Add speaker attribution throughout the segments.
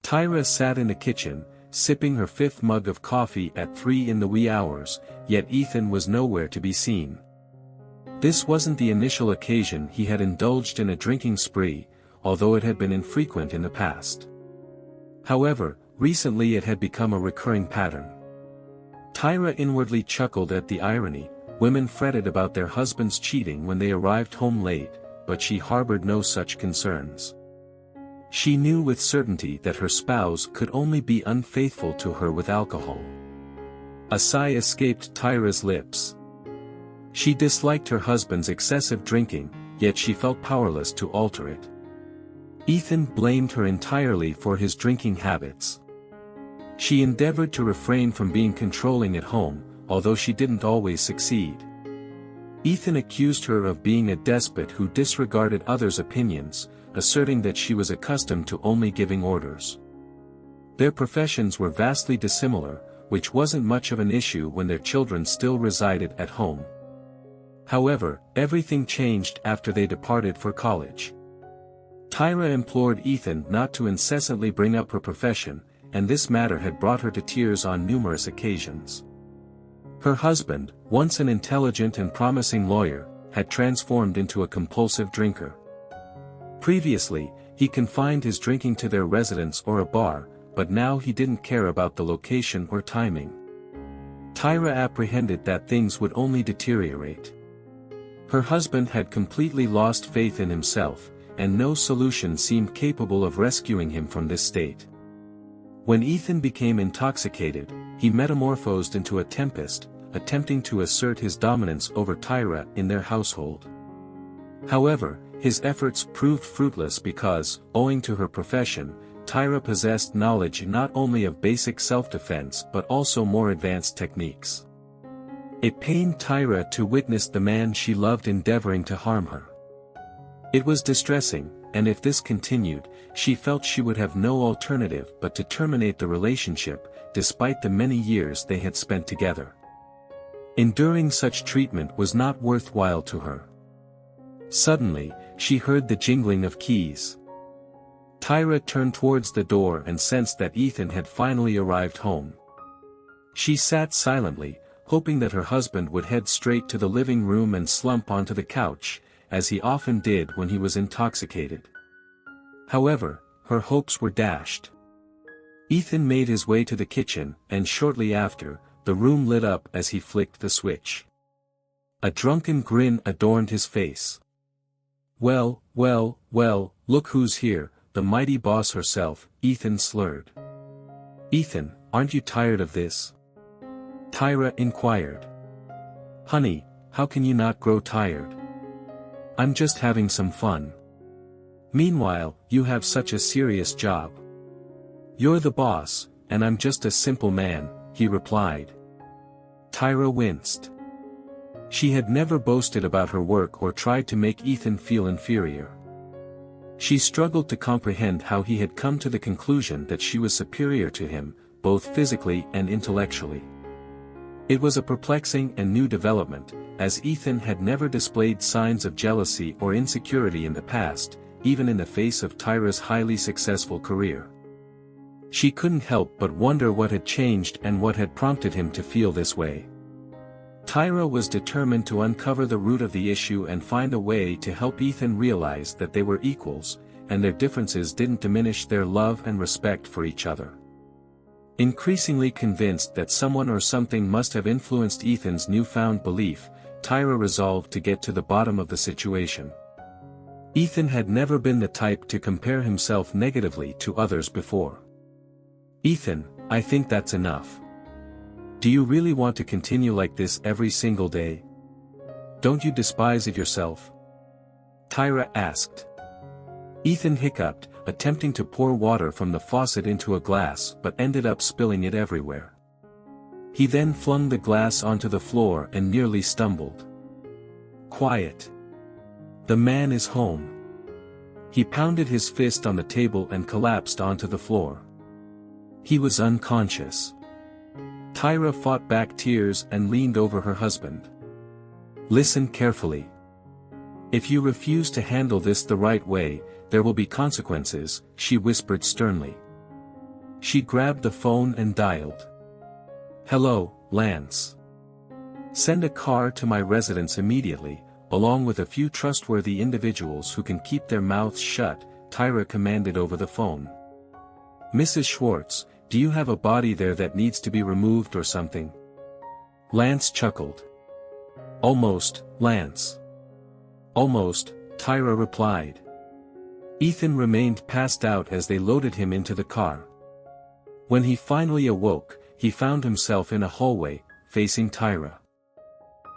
Speaker 1: Tyra sat in the kitchen, sipping her fifth mug of coffee at 3 in the wee hours, yet Ethan was nowhere to be seen. This wasn't the initial occasion he had indulged in a drinking spree, although it had been infrequent in the past. However, recently it had become a recurring pattern. Tyra inwardly chuckled at the irony. Women fretted about their husbands cheating when they arrived home late, but she harbored no such concerns. She knew with certainty that her spouse could only be unfaithful to her with alcohol. A sigh escaped Tyra's lips. She disliked her husband's excessive drinking, yet she felt powerless to alter it. Ethan blamed her entirely for his drinking habits. She endeavored to refrain from being controlling at home, although she didn't always succeed. Ethan accused her of being a despot who disregarded others' opinions, asserting that she was accustomed to only giving orders. Their professions were vastly dissimilar, which wasn't much of an issue when their children still resided at home. However, everything changed after they departed for college. Tyra implored Ethan not to incessantly bring up her profession, and this matter had brought her to tears on numerous occasions. Her husband, once an intelligent and promising lawyer, had transformed into a compulsive drinker. Previously, he confined his drinking to their residence or a bar, but now he didn't care about the location or timing. Tyra apprehended that things would only deteriorate. Her husband had completely lost faith in himself, and no solution seemed capable of rescuing him from this state. When Ethan became intoxicated, he metamorphosed into a tempest, attempting to assert his dominance over Tyra in their household. However, his efforts proved fruitless because, owing to her profession, Tyra possessed knowledge not only of basic self-defense but also more advanced techniques. It pained Tyra to witness the man she loved endeavoring to harm her. It was distressing, and if this continued, she felt she would have no alternative but to terminate the relationship, despite the many years they had spent together. Enduring such treatment was not worthwhile to her. Suddenly, she heard the jingling of keys. Tyra turned towards the door and sensed that Ethan had finally arrived home. She sat silently, hoping that her husband would head straight to the living room and slump onto the couch, as he often did when he was intoxicated. However, her hopes were dashed. Ethan made his way to the kitchen, and shortly after, the room lit up as he flicked the switch. A drunken grin adorned his face. "Well, well, well, look who's here, the mighty boss herself," Ethan slurred. "Ethan, aren't you tired of this?" Tyra inquired. "Honey, how can you not grow tired? I'm just having some fun. Meanwhile, you have such a serious job." "You're the boss, and I'm just a simple man," he replied. Tyra winced. She had never boasted about her work or tried to make Ethan feel inferior. She struggled to comprehend how he had come to the conclusion that she was superior to him, both physically and intellectually. It was a perplexing and new development, as Ethan had never displayed signs of jealousy or insecurity in the past, even in the face of Tyra's highly successful career. She couldn't help but wonder what had changed and what had prompted him to feel this way. Tyra was determined to uncover the root of the issue and find a way to help Ethan realize that they were equals, and their differences didn't diminish their love and respect for each other. Increasingly convinced that someone or something must have influenced Ethan's newfound belief, Tyra resolved to get to the bottom of the situation. Ethan had never been the type to compare himself negatively to others before. "Ethan, I think that's enough. Do you really want to continue like this every single day? Don't you despise it yourself?" Tyra asked. Ethan hiccuped, attempting to pour water from the faucet into a glass but ended up spilling it everywhere. He then flung the glass onto the floor and nearly stumbled. "Quiet. The man is home." He pounded his fist on the table and collapsed onto the floor. He was unconscious. Tyra fought back tears and leaned over her husband. "Listen carefully. If you refuse to handle this the right way, there will be consequences," she whispered sternly. She grabbed the phone and dialed. "Hello, Lance. Send a car to my residence immediately, along with a few trustworthy individuals who can keep their mouths shut," Tyra commanded over the phone. "Mrs. Schwartz, do you have a body there that needs to be removed or something?" Lance chuckled. "Almost, Lance. Almost," Tyra replied. Ethan remained passed out as they loaded him into the car. When he finally awoke, he found himself in a hallway, facing Tyra.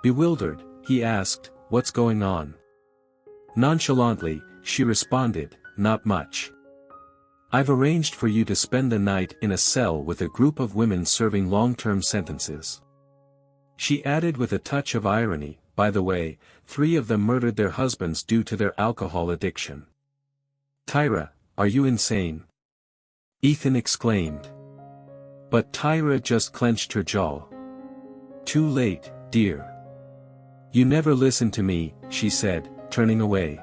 Speaker 1: Bewildered, he asked, "What's going on?" Nonchalantly, she responded, "Not much. I've arranged for you to spend the night in a cell with a group of women serving long-term sentences." She added with a touch of irony, "By the way, 3 of them murdered their husbands due to their alcohol addiction." "Tyra, are you insane?" Ethan exclaimed. But Tyra just clenched her jaw. "Too late, dear. You never listen to me," she said, turning away.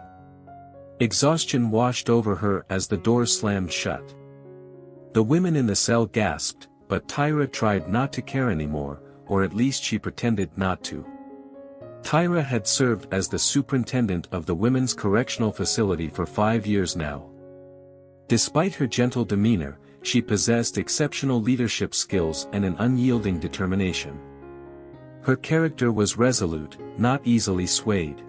Speaker 1: Exhaustion washed over her as the door slammed shut. The women in the cell gasped, but Tyra tried not to care anymore, or at least she pretended not to. Tyra had served as the superintendent of the women's correctional facility for 5 years now. Despite her gentle demeanor, she possessed exceptional leadership skills and an unyielding determination. Her character was resolute, not easily swayed.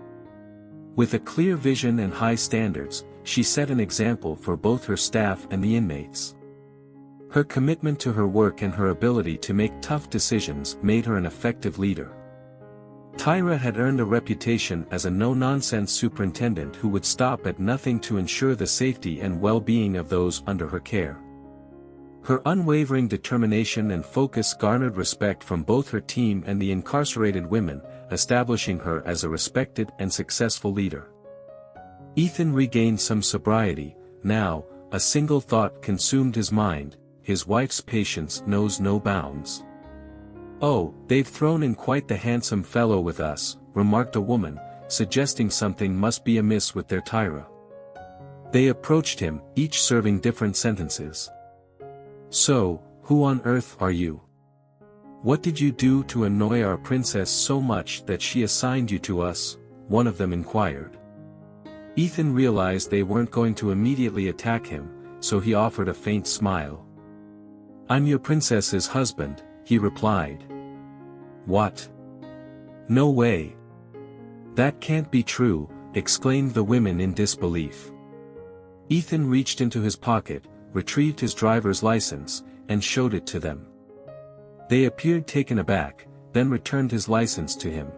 Speaker 1: With a clear vision and high standards, she set an example for both her staff and the inmates. Her commitment to her work and her ability to make tough decisions made her an effective leader. Tyra had earned a reputation as a no-nonsense superintendent who would stop at nothing to ensure the safety and well-being of those under her care. Her unwavering determination and focus garnered respect from both her team and the incarcerated women, establishing her as a respected and successful leader. Ethan regained some sobriety. Now, a single thought consumed his mind: his wife's patience knows no bounds. "Oh, they've thrown in quite the handsome fellow with us," remarked a woman, suggesting something must be amiss with their Tyra. They approached him, each serving different sentences. "So, who on earth are you? What did you do to annoy our princess so much that she assigned you to us?" one of them inquired. Ethan realized they weren't going to immediately attack him, so he offered a faint smile. "I'm your princess's husband," he replied. "What? No way. That can't be true," exclaimed the women in disbelief. Ethan reached into his pocket, retrieved his driver's license, and showed it to them. They appeared taken aback, then returned his license to him.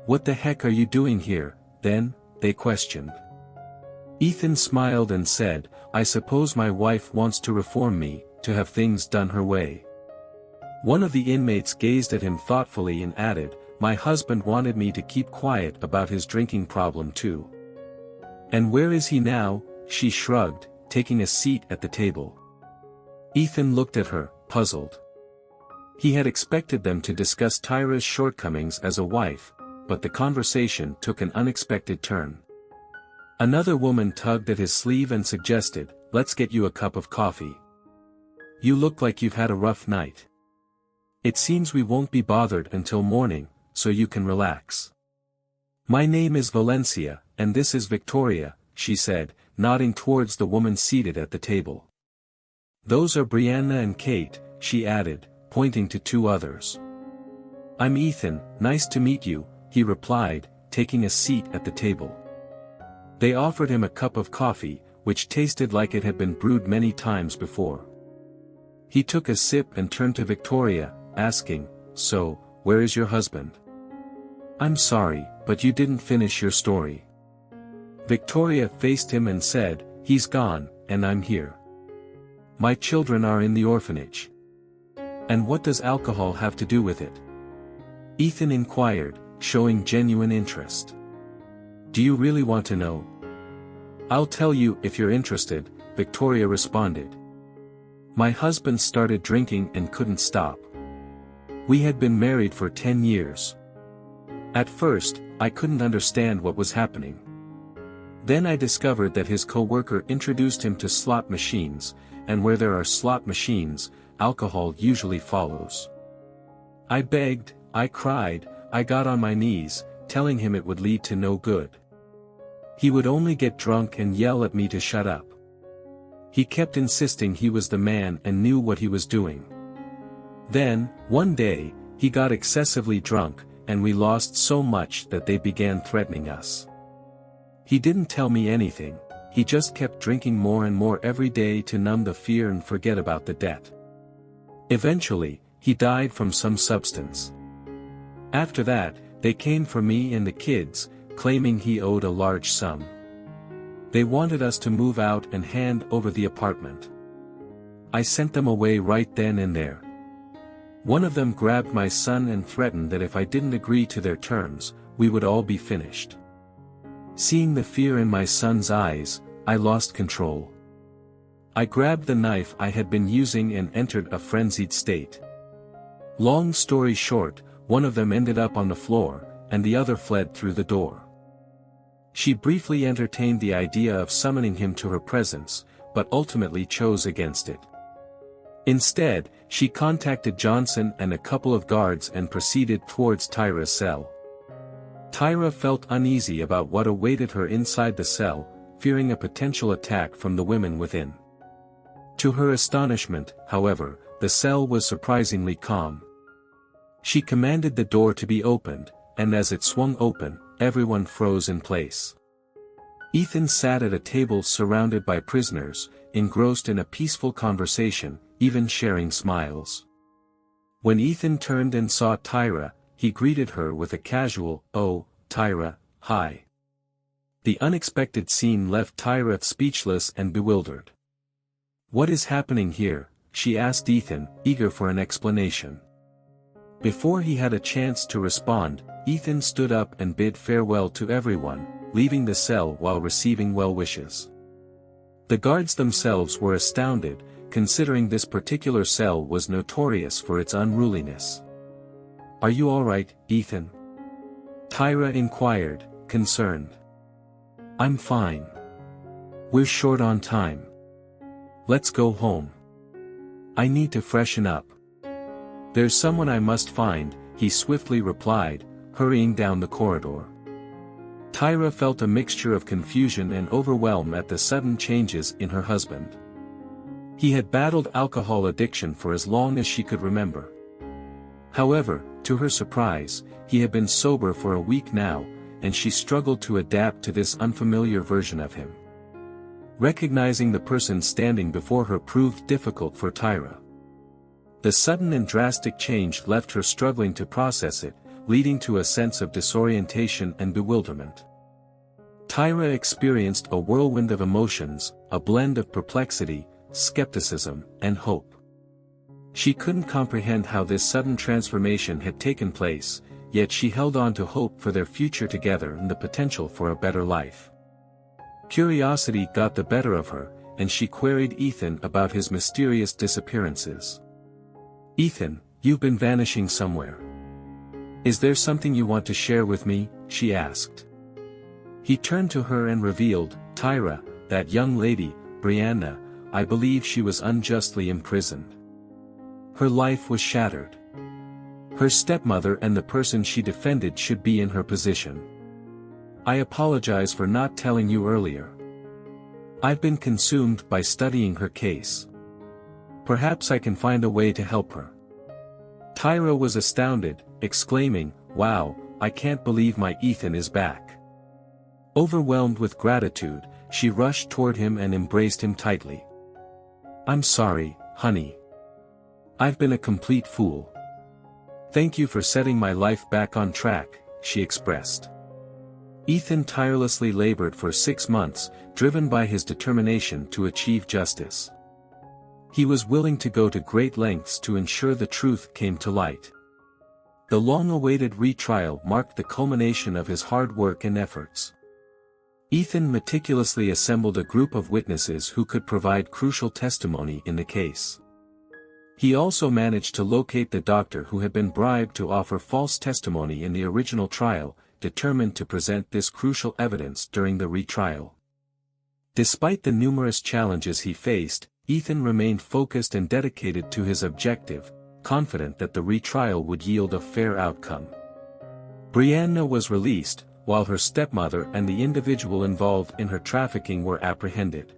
Speaker 1: "What the heck are you doing here, then?" they questioned. Ethan smiled and said, "I suppose my wife wants to reform me, to have things done her way." One of the inmates gazed at him thoughtfully and added, "My husband wanted me to keep quiet about his drinking problem too." "And where is he now?" she shrugged, taking a seat at the table. Ethan looked at her, puzzled. He had expected them to discuss Tyra's shortcomings as a wife, but the conversation took an unexpected turn. Another woman tugged at his sleeve and suggested, "Let's get you a cup of coffee. You look like you've had a rough night. It seems we won't be bothered until morning, so you can relax." "My name is Valencia, and this is Victoria," she said, nodding towards the woman seated at the table. "Those are Brianna and Kate," she added, pointing to 2 others. "I'm Ethan, nice to meet you," he replied, taking a seat at the table. They offered him a cup of coffee, which tasted like it had been brewed many times before. He took a sip and turned to Victoria, asking, "So, where is your husband?" "I'm sorry, but you didn't finish your story." Victoria faced him and said, "He's gone, and I'm here. My children are in the orphanage." "And what does alcohol have to do with it?" Ethan inquired, showing genuine interest. "Do you really want to know?" "I'll tell you if you're interested," Victoria responded. "My husband started drinking and couldn't stop. We had been married for 10 years. At first, I couldn't understand what was happening. Then I discovered that his co-worker introduced him to slot machines, and where there are slot machines, alcohol usually follows. I begged, I cried, I got on my knees, telling him it would lead to no good. He would only get drunk and yell at me to shut up. He kept insisting he was the man and knew what he was doing. Then, one day, he got excessively drunk, and we lost so much that they began threatening us. He didn't tell me anything, he just kept drinking more and more every day to numb the fear and forget about the debt. Eventually, he died from some substance. After that, they came for me and the kids, claiming he owed a large sum. They wanted us to move out and hand over the apartment. I sent them away right then and there. One of them grabbed my son and threatened that if I didn't agree to their terms, we would all be finished. Seeing the fear in my son's eyes, I lost control. I grabbed the knife I had been using and entered a frenzied state. Long story short, one of them ended up on the floor, and the other fled through the door. She briefly entertained the idea of summoning him to her presence, but ultimately chose against it. Instead, she contacted Johnson and a couple of guards and proceeded towards Tyra's cell. Tyra felt uneasy about what awaited her inside the cell, fearing a potential attack from the women within. To her astonishment, however, the cell was surprisingly calm. She commanded the door to be opened, and as it swung open, everyone froze in place. Ethan sat at a table surrounded by prisoners, engrossed in a peaceful conversation, even sharing smiles. When Ethan turned and saw Tyra, he greeted her with a casual, "Oh, Tyra, hi." The unexpected scene left Tyra speechless and bewildered. "What is happening here?" she asked Ethan, eager for an explanation. Before he had a chance to respond, Ethan stood up and bid farewell to everyone, leaving the cell while receiving well wishes. The guards themselves were astounded, considering this particular cell was notorious for its unruliness. "Are you all right, Ethan?" Tyra inquired, concerned. "I'm fine. We're short on time. Let's go home. I need to freshen up." "There's someone I must find," he swiftly replied, hurrying down the corridor. Tyra felt a mixture of confusion and overwhelm at the sudden changes in her husband. He had battled alcohol addiction for as long as she could remember. However, to her surprise, he had been sober for a week now, and she struggled to adapt to this unfamiliar version of him. Recognizing the person standing before her proved difficult for Tyra. The sudden and drastic change left her struggling to process it, leading to a sense of disorientation and bewilderment. Tyra experienced a whirlwind of emotions, a blend of perplexity, skepticism, and hope. She couldn't comprehend how this sudden transformation had taken place, yet she held on to hope for their future together and the potential for a better life. Curiosity got the better of her, and she queried Ethan about his mysterious disappearances. "Ethan, you've been vanishing somewhere. Is there something you want to share with me?" she asked. He turned to her and revealed, "Tyra, that young lady, Brianna, I believe she was unjustly imprisoned. Her life was shattered. Her stepmother and the person she defended should be in her position. I apologize for not telling you earlier. I've been consumed by studying her case. Perhaps I can find a way to help her." Tyra was astounded, exclaiming, "Wow, I can't believe my Ethan is back." Overwhelmed with gratitude, she rushed toward him and embraced him tightly. "I'm sorry, honey. I've been a complete fool. Thank you for setting my life back on track," she expressed. Ethan tirelessly labored for 6 months, driven by his determination to achieve justice. He was willing to go to great lengths to ensure the truth came to light. The long-awaited retrial marked the culmination of his hard work and efforts. Ethan meticulously assembled a group of witnesses who could provide crucial testimony in the case. He also managed to locate the doctor who had been bribed to offer false testimony in the original trial, determined to present this crucial evidence during the retrial. Despite the numerous challenges he faced, Ethan remained focused and dedicated to his objective, confident that the retrial would yield a fair outcome. Brianna was released, while her stepmother and the individual involved in her trafficking were apprehended.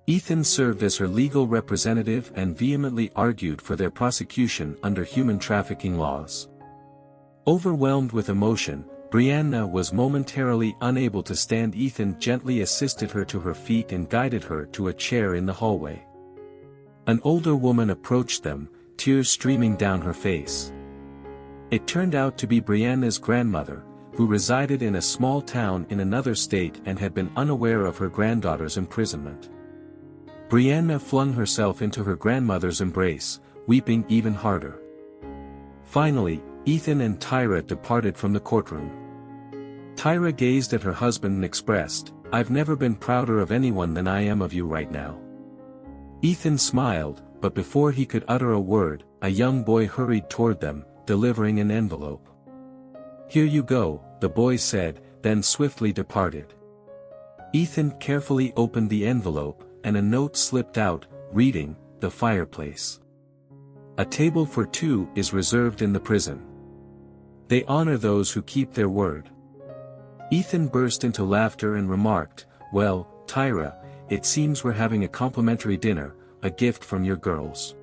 Speaker 1: Ethan served as her legal representative and vehemently argued for their prosecution under human trafficking laws. Overwhelmed with emotion, Brianna was momentarily unable to stand. Ethan gently assisted her to her feet and guided her to a chair in the hallway. An older woman approached them, tears streaming down her face. It turned out to be Brianna's grandmother, who resided in a small town in another state and had been unaware of her granddaughter's imprisonment. Brianna flung herself into her grandmother's embrace, weeping even harder. Finally, Ethan and Tyra departed from the courtroom. Tyra gazed at her husband and expressed, "I've never been prouder of anyone than I am of you right now." Ethan smiled, but before he could utter a word, a young boy hurried toward them, delivering an envelope. "Here you go," the boy said, then swiftly departed. Ethan carefully opened the envelope, and a note slipped out, reading, "The fireplace. A table for two is reserved in the prison. They honor those who keep their word." Ethan burst into laughter and remarked, "Well, Tyra, it seems we're having a complimentary dinner, a gift from your girls."